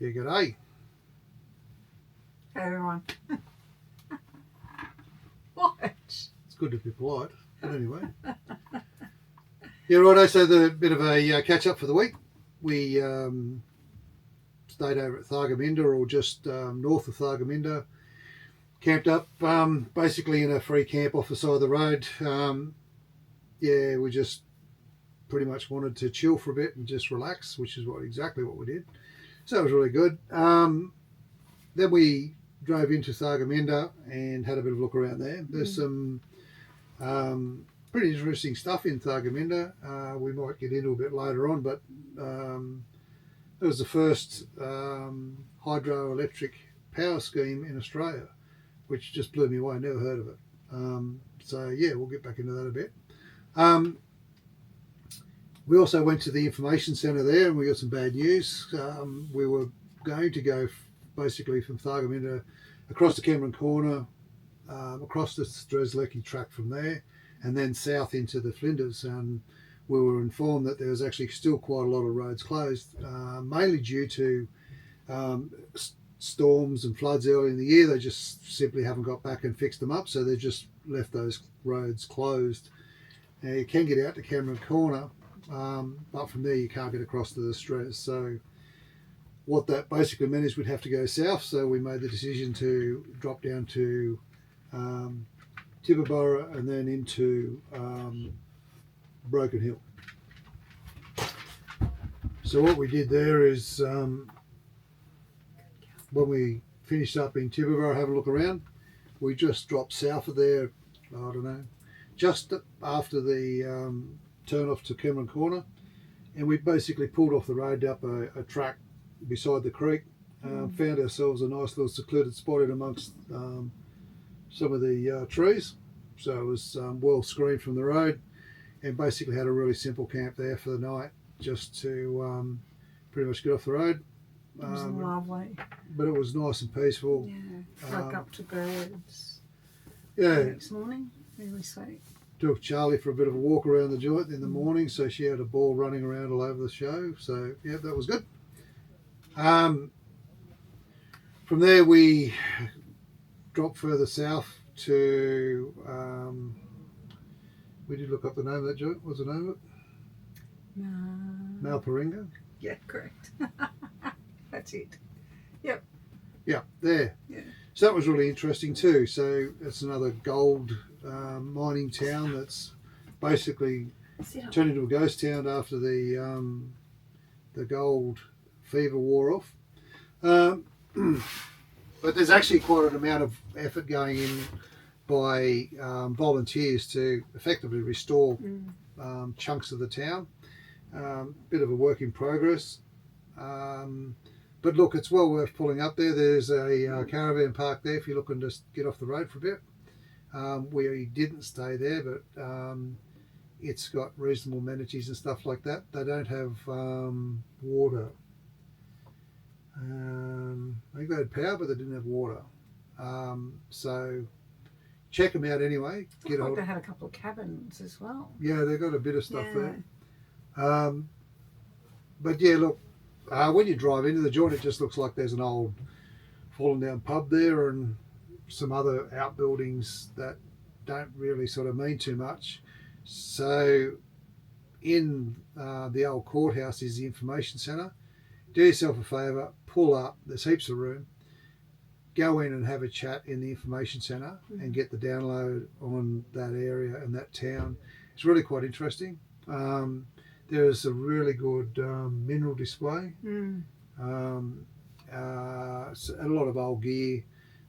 Yeah, g'day. Hey everyone. What? It's good to be polite, but anyway. Yeah, righto, so the bit of a catch-up for the week. We stayed over at Thargomindah, or just north of Thargomindah. Camped up basically in a free camp off the side of the road. Yeah, we just pretty much wanted to chill for a bit and just relax, which is exactly what we did. So it was really good. Then we drove into Thargomindah and had a bit of a look around there. There's some pretty interesting stuff in Thargomindah. We might get into a bit later on, but it was the first hydroelectric power scheme in Australia, which just blew me away. I never heard of it. So yeah, we'll get back into that a bit. We also went to the information centre there, and we got some bad news. We were going to go basically from Thargomindah across to Cameron Corner, across the Strzelecki track from there, and then south into the Flinders. And we were informed that there was actually still quite a lot of roads closed, mainly due to storms and floods early in the year. They just simply haven't got back and fixed them up, so they just left those roads closed. Now, you can get out to Cameron Corner, but from there you can't get across to the Strez. So what that basically meant is we'd have to go south, so we made the decision to drop down to Tibooburra and then into Broken Hill. So what we did there is when we finished up in Tibooburra, have a look around, we just dropped south of there, I don't know, just after the turn off to Cameron Corner, and we basically pulled off the road up a track beside the creek. Found ourselves a nice little secluded spot in amongst some of the trees, so it was well screened from the road, and basically had a really simple camp there for the night, just to pretty much get off the road. It was lovely. But it was nice and peaceful. Yeah, woke up to birds. Yeah. The next morning, really sweet. Took Charlie for a bit of a walk around the joint in the morning, so she had a ball running around all over the show. So yeah, that was good. From there we dropped further south to, we did look up the name of that joint. What's the name of it? Malparinga? Yeah, correct. That's it. Yep. Yeah, there. Yeah. So that was really interesting too. So it's another gold mining town that's basically turned into a ghost town after the gold fever wore off. But there's actually quite an amount of effort going in by volunteers to effectively restore chunks of the town. Bit of a work in progress. But look, it's well worth pulling up there. There's a caravan park there if you're looking to get off the road for a bit. We didn't stay there, but it's got reasonable amenities and stuff like that. They don't have water. I think they had power, but they didn't have water. So check them out anyway. They had a couple of cabins as well. Yeah, they've got a bit of stuff there. But yeah, look, when you drive into the joint, it just looks like there's an old fallen down pub there and some other outbuildings that don't really sort of mean too much. So in the old courthouse is the information centre. Do yourself a favour, pull up, there's heaps of room, go in and have a chat in the information centre and get the download on that area and that town. It's really quite interesting. There's a really good mineral display, a lot of old gear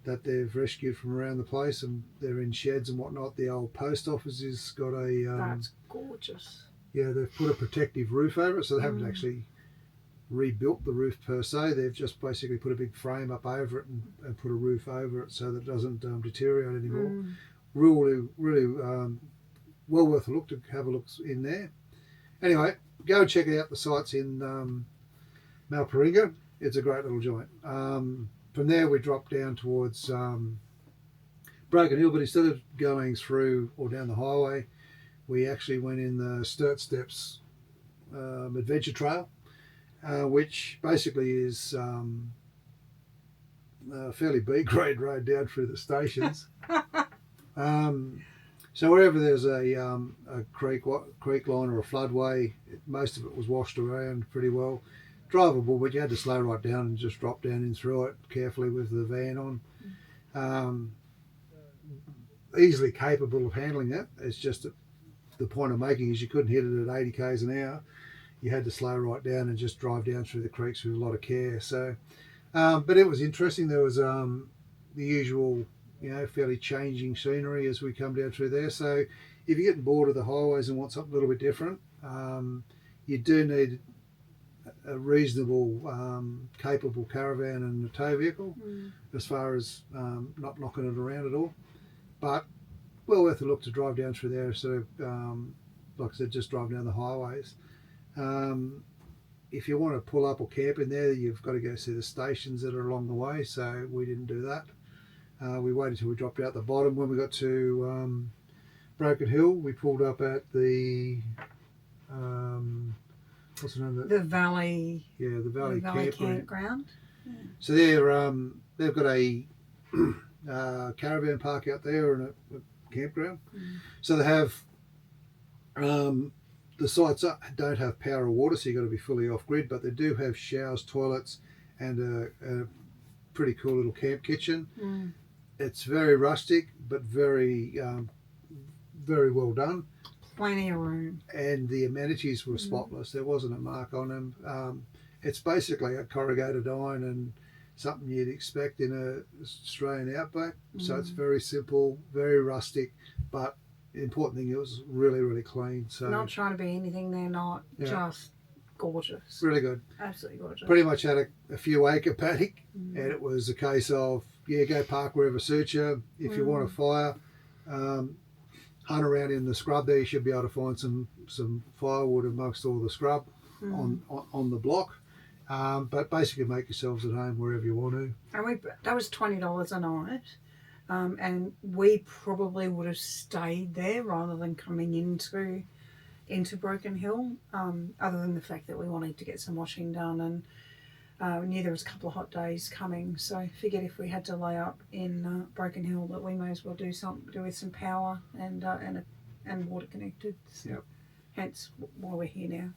that they've rescued from around the place, and they're in sheds and whatnot. The old post office has got a... that's gorgeous. Yeah, they've put a protective roof over it, so they haven't actually rebuilt the roof per se. They've just basically put a big frame up over it and put a roof over it so that it doesn't deteriorate anymore. Really well worth a look to have a look in there. Anyway, go and check out the sites in Malparinga. It's a great little joint. From there we dropped down towards Broken Hill, but instead of going through or down the highway, we actually went in the Sturt Steps Adventure Trail. which basically is a fairly B-grade road down through the stations. So wherever there's a creek line or a floodway, most of it was washed around pretty well. Drivable, but you had to slow right down and just drop down in through it carefully with the van on. Easily capable of handling it. It's just that the point I'm making is you couldn't hit it at 80 k's an hour. You had to slow right down and just drive down through the creeks with a lot of care. So, but it was interesting. There was the usual, fairly changing scenery as we come down through there. So if you're getting bored of the highways and want something a little bit different, you do need a reasonable, capable caravan and a tow vehicle, as far as not knocking it around at all. But well worth a look to drive down through there. So, like I said, just drive down the highways. If you want to pull up or camp in there, you've got to go see the stations that are along the way. So we didn't do that. We waited till we dropped out the bottom. When we got to Broken Hill, we pulled up at the what's the name of it? The Valley. Yeah, the Valley Campground. Yeah. So they've got a caravan park out there and a campground. So they have the sites don't have power or water, so you've got to be fully off grid, but they do have showers, toilets, and a pretty cool little camp kitchen. It's very rustic, but very very well done. Plenty of room. And the amenities were spotless. There wasn't a mark on them. It's basically a corrugated iron and something you'd expect in a Australian outback. So it's very simple, very rustic, but the important thing, it was really, really clean. So not trying to be anything they're not, just gorgeous. Really good. Absolutely gorgeous. Pretty much had a few acre paddock, and it was a case of, go park wherever suits you. If you want a fire, hunt around in the scrub there. You should be able to find some firewood amongst all the scrub on the block. But basically make yourselves at home wherever you want to. And that was $20 a night. And we probably would have stayed there rather than coming into Broken Hill, other than the fact that we wanted to get some washing done, and we knew there was a couple of hot days coming. So I figured if we had to lay up in Broken Hill, that we may as well do with some power and water connected. So hence why we're here now.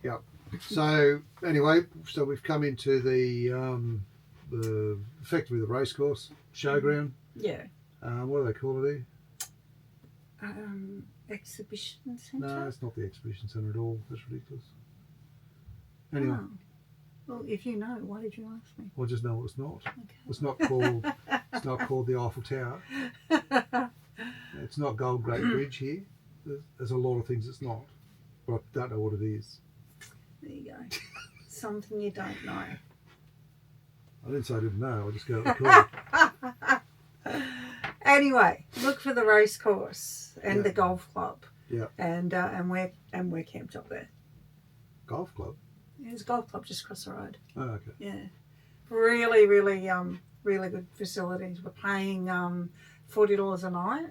Yep. So anyway, we've come into the effectively the racecourse showground. Yeah. What do they call it here? Exhibition centre? No, it's not the exhibition centre at all. That's ridiculous. Anyway. Oh. Well, if you know, why did you ask me? Well, just know it's not. Okay. It's not called. It's not called the Eiffel Tower. It's not Gold Gate Bridge here. There's a lot of things it's not, but I don't know what it is. There you go. Something you don't know. I didn't say I didn't know. I just got it recorded. Anyway, look for the race course and the golf club. Yeah. And we're camped up there. Golf club. Yeah, there's a golf club just across the road. Oh, okay. Yeah. Really, really, really good facilities. We're paying $40 a night,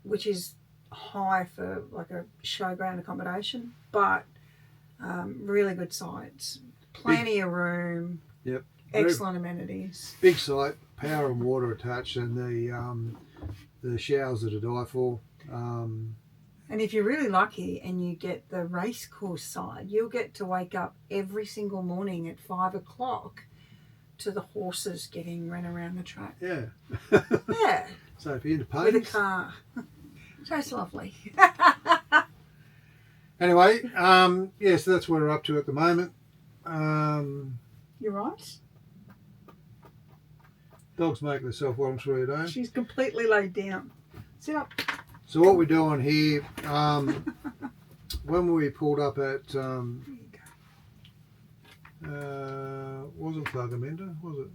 which is high for like a showground accommodation, but really good sites, plenty of room. Yep. Excellent amenities. Big site, power and water attached, and the showers are to die for. And if you're really lucky and you get the race course side, you'll get to wake up every single morning at 5 o'clock to the horses getting run around the track. Yeah. Yeah. So if you're into ponies. With a car. So it's lovely. Anyway, so that's where we're up to at the moment. You're right. Dog's making herself welcome for you, don't? She's completely laid down. Sit up. So what we're doing here, when we pulled up at, wasn't Thargomindah, was it?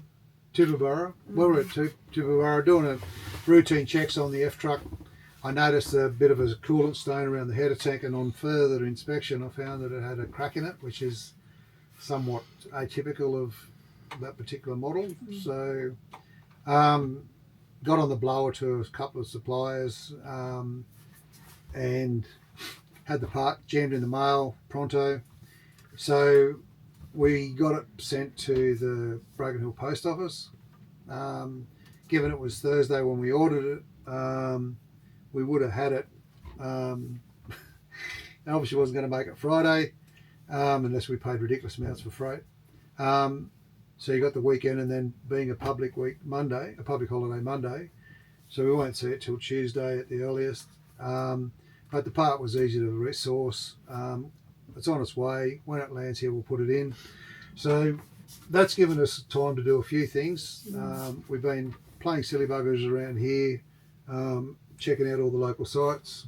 Tibooburra. When we were at Tibooburra doing a routine checks on the F-truck, I noticed a bit of a coolant stain around the header tank, and on further inspection I found that it had a crack in it, which is somewhat atypical of that particular model. So got on the blower to a couple of suppliers and had the part jammed in the mail pronto. So we got it sent to the Broken Hill Post Office. Given it was Thursday when we ordered it, we would have had it. Obviously wasn't going to make it Friday unless we paid ridiculous amounts for freight. So you got the weekend, and then being a public holiday Monday, so we won't see it till Tuesday at the earliest. But the part was easy to resource. It's on its way. When it lands here, we'll put it in. So that's given us time to do a few things. We've been playing silly buggers around here, checking out all the local sites,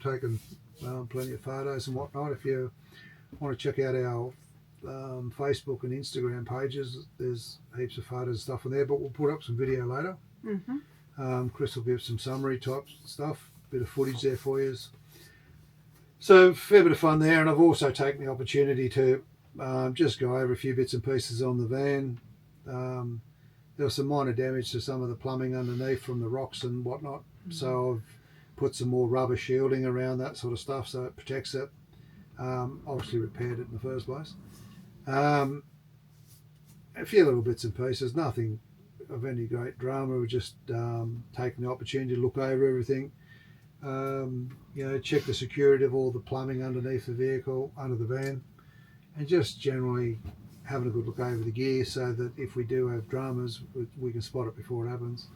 taking plenty of photos and whatnot. If you want to check out our Facebook and Instagram pages, there's heaps of photos and stuff on there, but we'll put up some video later. Chris will give some summary type stuff, bit of footage there for you. So fair bit of fun there, and I've also taken the opportunity to just go over a few bits and pieces on the van. There was some minor damage to some of the plumbing underneath from the rocks and whatnot, so I've put some more rubber shielding around that sort of stuff so it protects it. Obviously repaired it in the first place. A few little bits and pieces, nothing of any great drama. We're just taking the opportunity to look over everything. Check the security of all the plumbing underneath the vehicle, under the van, and just generally having a good look over the gear so that if we do have dramas, we can spot it before it happens.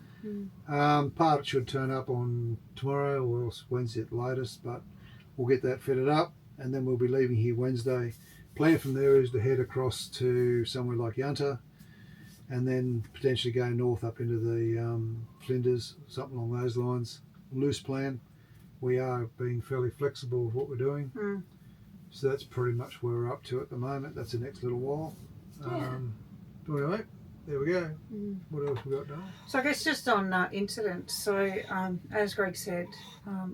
Part should turn up on tomorrow or Wednesday at the latest, but we'll get that fitted up, and then we'll be leaving here Wednesday. Plan from there is to head across to somewhere like Yunta, and then potentially go north up into the Flinders, something along those lines. Loose plan. We are being fairly flexible with what we're doing. So that's pretty much where we're up to at the moment. That's the next little while. Anyway, there we go. What else we got done? So I guess just on incidents. So as Greg said,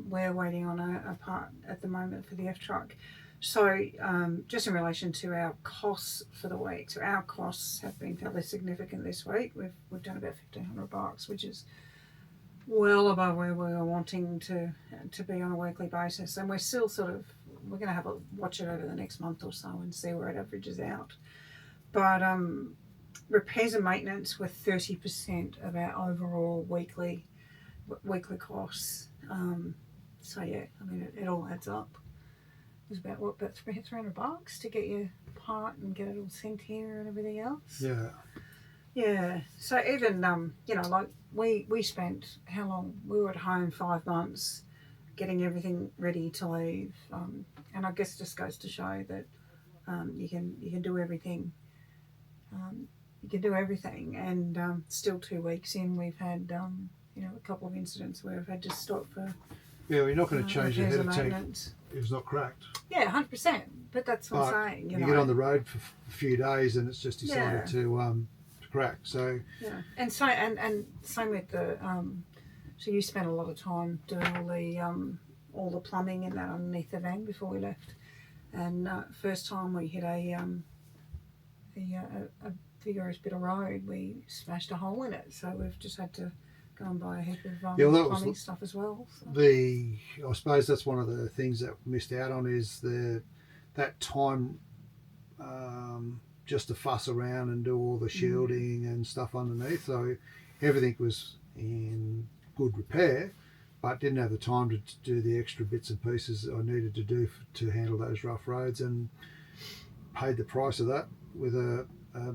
we're waiting on a part at the moment for the F-truck. So just in relation to our costs for the week, so our costs have been fairly significant this week. We've done about $1,500, which is well above where we were wanting to be on a weekly basis, and we're still we're going to have a watch it over the next month or so and see where it averages out. But repairs and maintenance were 30% of our overall weekly costs. So yeah, I mean it all adds up. It was about $300 to get your part and get it all sent here and everything else. Yeah. So even like we spent how long? We were at home 5 months getting everything ready to leave, and I guess it just goes to show that you can do everything. You can do everything, and still 2 weeks in, we've had a couple of incidents where we've had to stop for. Yeah, we're not going to change the head of tank maintenance. if it's not cracked. Yeah, 100%. But that's what I'm saying. You get on the road for a few days and it's just decided to crack. So yeah, and so and same with the so you spent a lot of time doing all the plumbing and that underneath the van before we left. And first time we hit a vigorous bit of road, we smashed a hole in it. So we've just had to go and buy a heap of plumbing stuff as well. So. I suppose that's one of the things that we missed out on is that time just to fuss around and do all the shielding and stuff underneath. So everything was in good repair, but didn't have the time to do the extra bits and pieces I needed to do to handle those rough roads, and paid the price of that with a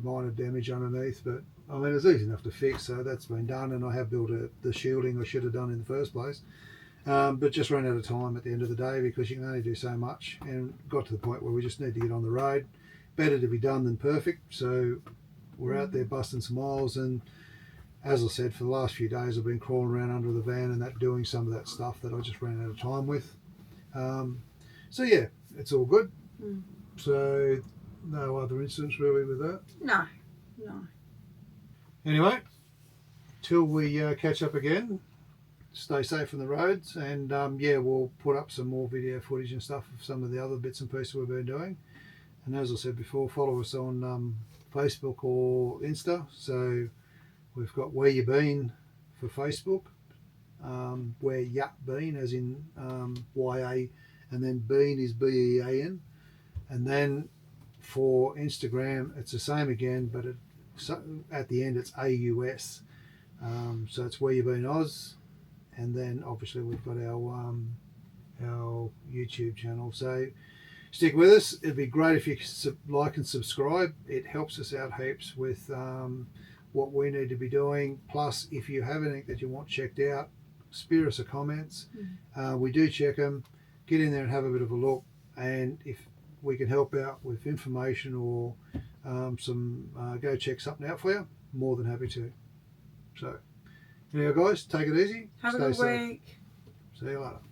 minor damage underneath. But I mean, it's easy enough to fix, so that's been done, and I have built the shielding I should have done in the first place. But just ran out of time at the end of the day because you can only do so much, and got to the point where we just need to get on the road. Better to be done than perfect, so we're out there busting some miles, and as I said, for the last few days I've been crawling around under the van and doing some of that stuff that I just ran out of time with. So yeah, it's all good. So no other incidents really with that? No. Anyway, till we catch up again, stay safe on the roads, and we'll put up some more video footage and stuff of some of the other bits and pieces we've been doing. And as I said before, follow us on Facebook or Insta. So we've got Where You Been for Facebook, Where Ya Been, as in YA, and then Bean is BEAN, and then For Instagram, it's the same again, but at the end it's AUS. So it's Where You Been Oz, and then obviously we've got our YouTube channel. So stick with us. It'd be great if you like and subscribe. It helps us out heaps with what we need to be doing. Plus, if you have anything that you want checked out, spare us a comments. We do check them. Get in there and have a bit of a look, and if we can help out with information or go check something out for you, more than happy to. So anyhow, guys, take it easy. Have a Stay good safe. week. See you later.